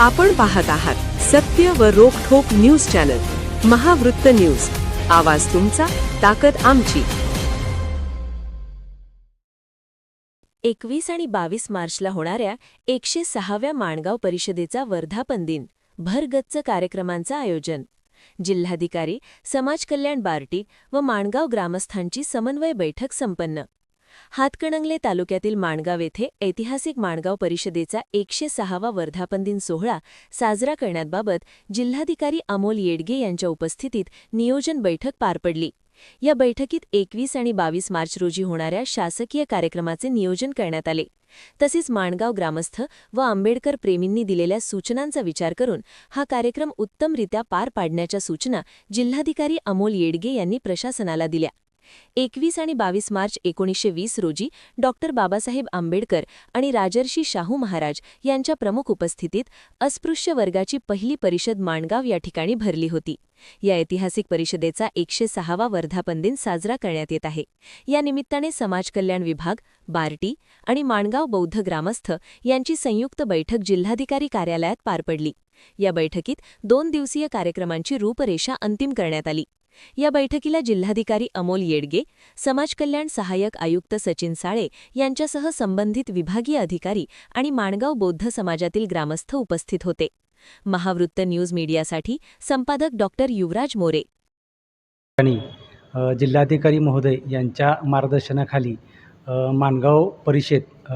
आपण पाहत आहात सत्य व रोखठोक न्यूज चॅनल महावृत्त न्यूज. आवाज तुमचा, ताकद आमची. 21 आणि 22 मार्चला होणाऱ्या 106व्या माणगाव परिषदेचा वर्धापन दिन, भरगच्च कार्यक्रमांचं आयोजन. जिल्हाधिकारी, समाज कल्याण बार्टी व माणगाव ग्रामस्थांची समन्वय बैठक संपन्न. हातकणंगले तालुक्यातील माणगाव येथे ऐतिहासिक माणगाव परिषदेचा 106वा वर्धापन दिन सोहळा साजरा करण्याबाबत जिल्हाधिकारी अमोल येडगे यांच्या उपस्थितीत नियोजन बैठक पार पडली. या बैठकीत 21 आणि 22 मार्च रोजी होणाऱ्या शासकीय कार्यक्रमाचे नियोजन करण्यात आले. तसेच माणगाव ग्रामस्थ व आंबेडकर प्रेमींनी दिलेल्या सूचनांचा विचार करून हा कार्यक्रम उत्तमरित्या पार पाडण्याच्या सूचना जिल्हाधिकारी अमोल येडगे यांनी प्रशासनाला दिल्या. 21 आणि 22 मार्च 1920 रोजी डॉक्टर बाबासाहेब आंबेडकर आणि राजर्षी शाहू महाराज यांच्या प्रमुख उपस्थितीत अस्पृश्य वर्गाची पहिली परिषद माणगाव या ठिकाणी भरली होती. या ऐतिहासिक परिषदेचा 106वा वर्धापन दिन साजरा करण्यात येत आहे. या निमित्ताने समाज कल्याण विभाग, बार्टी आणि माणगाव बौद्ध ग्रामस्थ यांची संयुक्त बैठक जिल्हाधिकारी कार्यालयात पार पडली. या बैठकीत 2 दिवसीय कार्यक्रमांची रूपरेषा अंतिम करण्यात आली. या बैठकीला जिल्हाधिकारी अमोल येडगे, समाज कल्याण सहाय्यक आयुक्त सचिन साळे यांच्यासह संबंधित विभागीय अधिकारी आणि माणगाव बौद्ध समाजातील ग्रामस्थ उपस्थित होते. महावृत्त न्यूज मीडियासाठी संपादक डॉक्टर युवराज मोरे. जिल्हाधिकारी महोदय यांच्या मार्गदर्शनाखाली माणगाव परिषद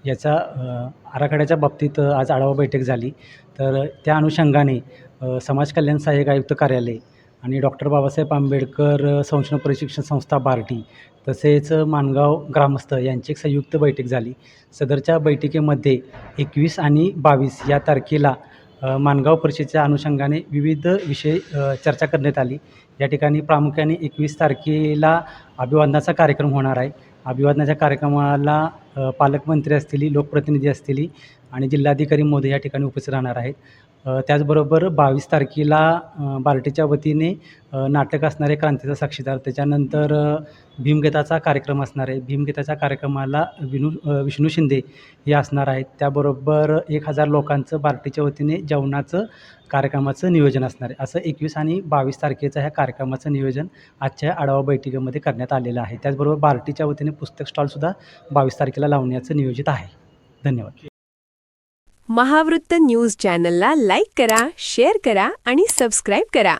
याचा आराखड्याच्या बाबतीत आज आढावा बैठक झाली. तर त्या अनुषंगाने समाज कल्याण सहाय्यक आयुक्त कार्यालय आणि डॉक्टर बाबासाहेब आंबेडकर संशोधन प्रशिक्षण संस्था बार्टी तसेच माणगाव ग्रामस्थ यांची एक संयुक्त बैठक झाली. सदरच्या बैठकीमध्ये 21 आणि 22 या तारखेला माणगाव परिषदेच्या अनुषंगाने विविध विषय चर्चा करण्यात आली. या ठिकाणी प्रामुख्याने 21 तारखेला अभिवादनाचा कार्यक्रम होणार आहे. अभिवादनाच्या कार्यक्रमाला पालकमंत्री असतील, लोकप्रतिनिधी असतील आणि जिल्हाधिकारी महोदय या ठिकाणी उपस्थित राहणार आहेत. त्याचबरोबर 22 तारखेला बार्टीच्या वतीने नाटक असणार आहे, क्रांतीचा साक्षीदार. त्याच्यानंतर भीमगीताचा कार्यक्रम असणार आहे. भीमगीताच्या कार्यक्रमाला विष्णू शिंदे हे असणार आहेत. त्याबरोबर 1000 लोकांचं बार्टीच्या वतीने जेवणाचं कार्यक्रमाचं नियोजन असणार आहे. असं 21 आणि 22 तारखेचं ह्या कार्यक्रमाचं नियोजन आजच्या आढावा बैठकीमध्ये करण्यात आलेलं आहे. त्याचबरोबर बार्टीच्या वतीने पुस्तक स्टॉलसुद्धा 22 तारखेला लावण्याचं नियोजित आहे. धन्यवाद. महावृत्त न्यूज चॅनलला लाईक करा, शेअर करा आणि सबस्क्राईब करा.